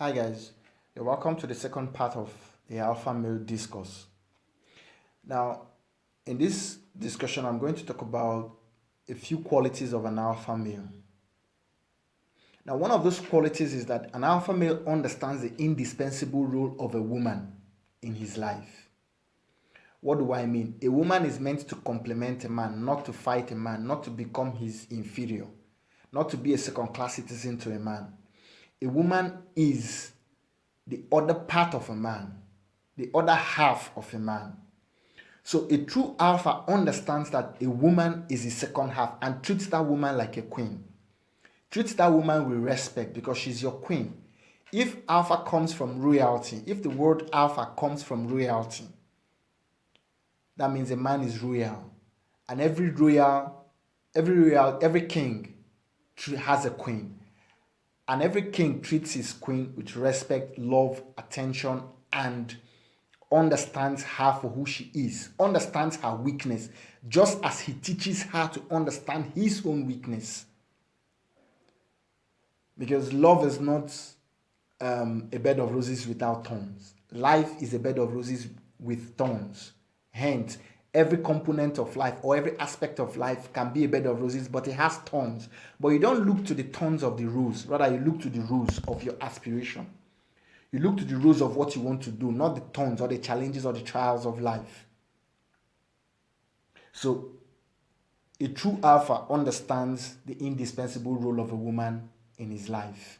Hi guys, you're welcome to the second part of the alpha male discourse. Now, in this discussion, I'm going to talk about a few qualities of an alpha male. Now, one of those qualities is that an alpha male understands the indispensable role of a woman in his life. What do I mean? A woman is meant to complement a man, not to fight a man, not to become his inferior, not to be a second-class citizen to a man. A woman is the other part of a man, the other half of a man. So a true alpha understands that a woman is his second half and treats that woman like a queen. Treats that woman with respect because she's your queen. If alpha comes from royalty, if the word alpha comes from royalty, that means a man is royal. And every king has a queen. And every king treats his queen with respect, love, attention, and understands her for who she is, understands her weakness, just as he teaches her to understand his own weakness. Because love is not a bed of roses without thorns. Life is a bed of roses with thorns. Hence, every component of life or every aspect of life can be a bed of roses, but it has thorns. But you don't look to the thorns of the rose, rather you look to the rose of your aspiration. You look to the rose of what you want to do, not the thorns or the challenges or the trials of life. So, a true alpha understands the indispensable role of a woman in his life.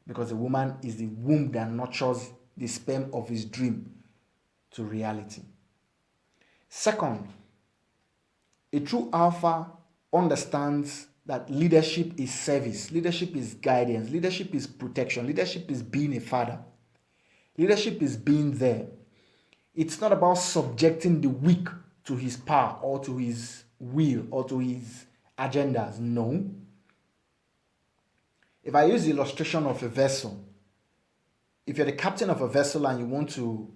Because a woman is the womb that nurtures the sperm of his dream to reality. Second, a true alpha understands that leadership is service, leadership is guidance, leadership is protection, leadership is being a father, leadership is being there. It's not about subjecting the weak to his power or to his will or to his agendas. No. If I use the illustration of a vessel, if you're the captain of a vessel and you want to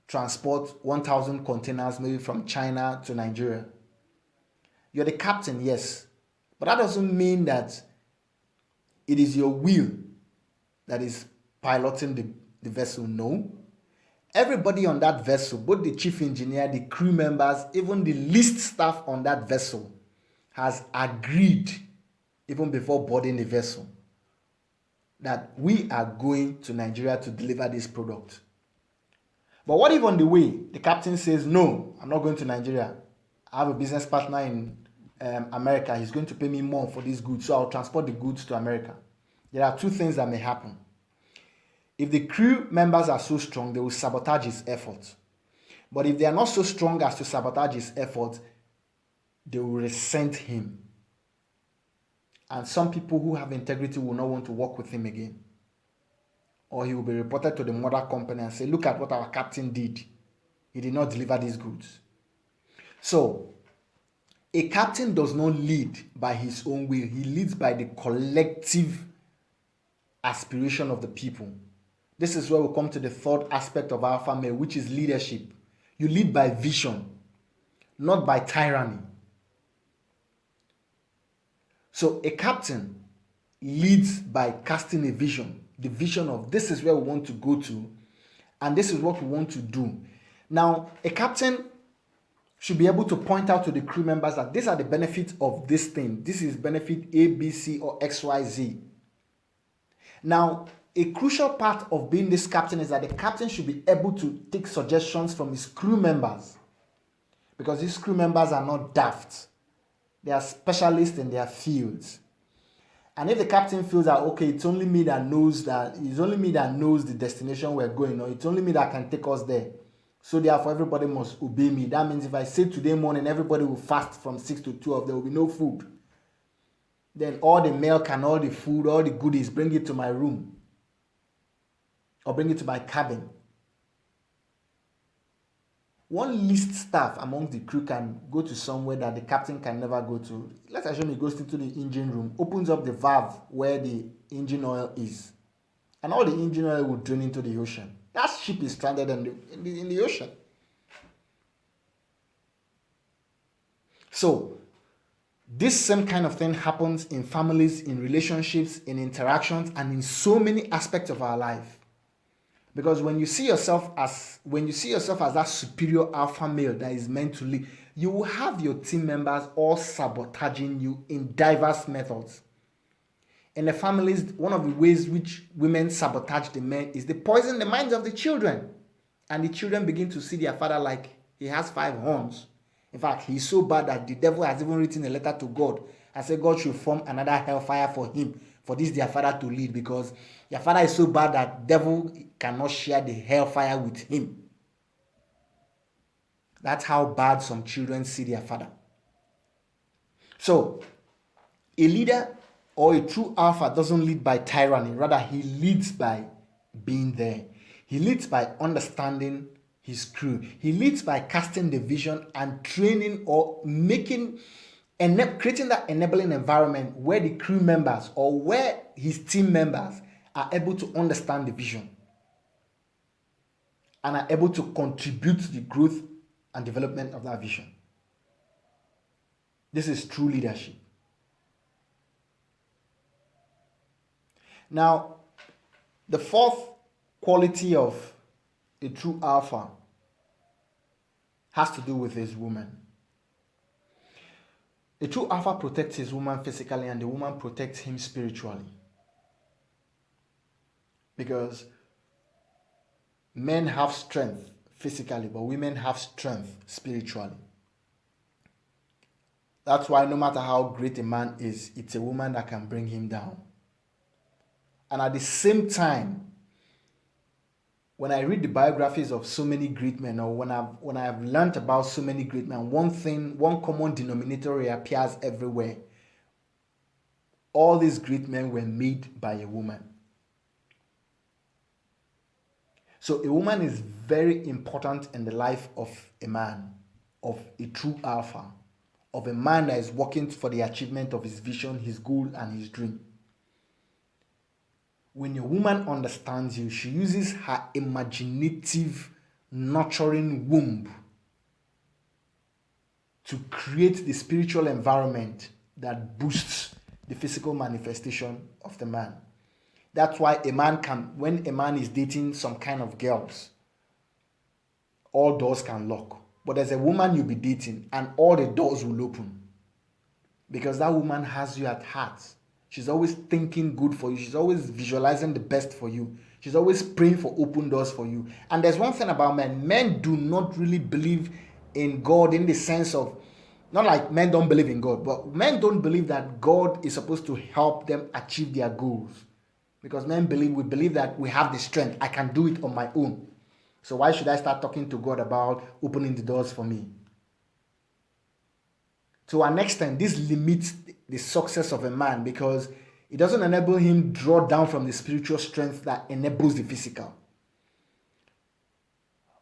transport 1,000 containers maybe from China to Nigeria, you're the captain, yes. But that doesn't mean that it is your will that is piloting the vessel. No. Everybody on that vessel, both the chief engineer, the crew members, even the least staff on that vessel, has agreed, even before boarding the vessel, that we are going to Nigeria to deliver this product. But what if on the way, the captain says, no, I'm not going to Nigeria. I have a business partner in America. He's going to pay me more for these goods, so I'll transport the goods to America. There are two things that may happen. If the crew members are so strong, they will sabotage his effort. But if they are not so strong as to sabotage his effort, they will resent him. And some people who have integrity will not want to work with him again. Or he will be reported to the mother company and say, look at what our captain did. He did not deliver these goods. So, a captain does not lead by his own will. He leads by the collective aspiration of the people. This is where we come to the third aspect of alpha male, which is leadership. You lead by vision, not by tyranny. So a captain leads by casting a vision, the vision of this is where we want to go to, and this is what we want to do. Now, a captain should be able to point out to the crew members that these are the benefits of this thing. This is benefit A, B, C, or X, Y, Z. Now, a crucial part of being this captain is that the captain should be able to take suggestions from his crew members, because these crew members are not daft. They are specialists in their fields. And if the captain feels that, okay, it's only me that knows the destination we're going, or it's only me that can take us there, so therefore everybody must obey me. That means if I say today morning everybody will fast from 6 to 12, there will be no food. Then all the milk and all the food, all the goodies, bring it to my room. Or bring it to my cabin. One least staff among the crew can go to somewhere that the captain can never go to. Let's assume he goes into the engine room, opens up the valve where the engine oil is, and all the engine oil will drain into the ocean. That ship is stranded in the ocean. So, This same kind of thing happens in families, in relationships, in interactions, and in so many aspects of our life. Because when you see yourself as that superior alpha male that is meant to lead, you will have your team members all sabotaging you in diverse methods. In the families, one of the ways which women sabotage the men is they poison the minds of the children. And the children begin to see their father like he has 5 horns. In fact, he's so bad that the devil has even written a letter to God and said God should form another hellfire for him, for this their father to lead, because their father is so bad that devil cannot share the hellfire with him. That's how bad some children see their father. So, a leader or a true alpha doesn't lead by tyranny. Rather, he leads by being there. He leads by understanding his crew. He leads by casting the vision and training or creating that enabling environment where the crew members or where his team members are able to understand the vision and are able to contribute to the growth and development of that vision. This is true leadership. Now, the fourth quality of a true alpha has to do with his woman. A true alpha protects his woman physically and the woman protects him spiritually. Because men have strength physically, but women have strength spiritually. That's why no matter how great a man is, it's a woman that can bring him down. And at the same time, when I read the biographies of so many great men, or when I've learned about so many great men, one common denominator reappears everywhere. All these great men were made by a woman. So a woman is very important in the life of a man, of a true alpha, of a man that is working for the achievement of his vision, his goal, and his dream. When a woman understands you, she uses her imaginative, nurturing womb to create the spiritual environment that boosts the physical manifestation of the man. That's why when a man is dating some kind of girls, all doors can lock. But there's a woman you'll be dating and all the doors will open. Because that woman has you at heart. She's always thinking good for you. She's always visualizing the best for you. She's always praying for open doors for you. And there's one thing about men. Men do not really believe in God in the sense of, not like men don't believe in God, but men don't believe that God is supposed to help them achieve their goals. Because we believe that we have the strength. I can do it on my own. So why should I start talking to God about opening the doors for me? To an extent, this limits the success of a man because it doesn't enable him draw down from the spiritual strength that enables the physical.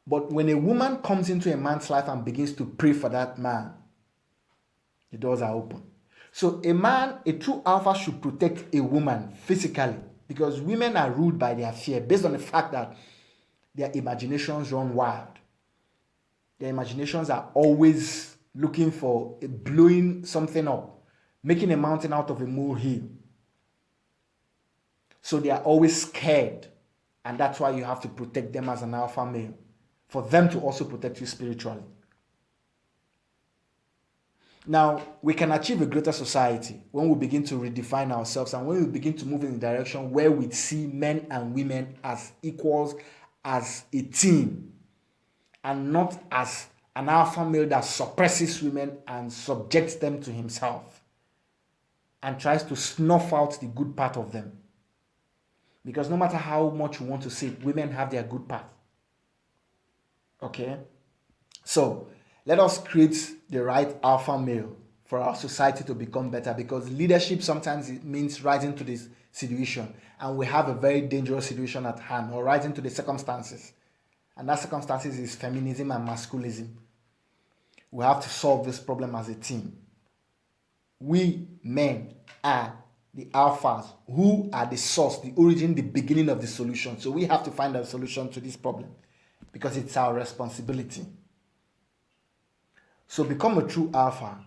But when a woman comes into a man's life and begins to pray for that man, the doors are open. So a true alpha should protect a woman physically because women are ruled by their fear based on the fact that their imaginations run wild. Their imaginations are always looking for blowing something up, making a mountain out of a molehill. So they are always scared. And that's why you have to protect them as an alpha male, for them to also protect you spiritually. Now, we can achieve a greater society when we begin to redefine ourselves and when we begin to move in the direction where we see men and women as equals, as a team, and not as an alpha male that suppresses women and subjects them to himself and tries to snuff out the good part of them. Because no matter how much you want to say, women have their good part. Okay? So, let us create the right alpha male for our society to become better, because leadership sometimes it means rising to this situation, and we have a very dangerous situation at hand, or rising to the circumstances. And that circumstances is feminism and masculinism. We have to solve this problem as a team. We men are the alphas who are the source, the origin, the beginning of the solution. So we have to find a solution to this problem because it's our responsibility. So become a true alpha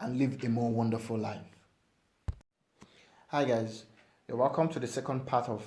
and live a more wonderful life. Hi guys, you're welcome to the second part of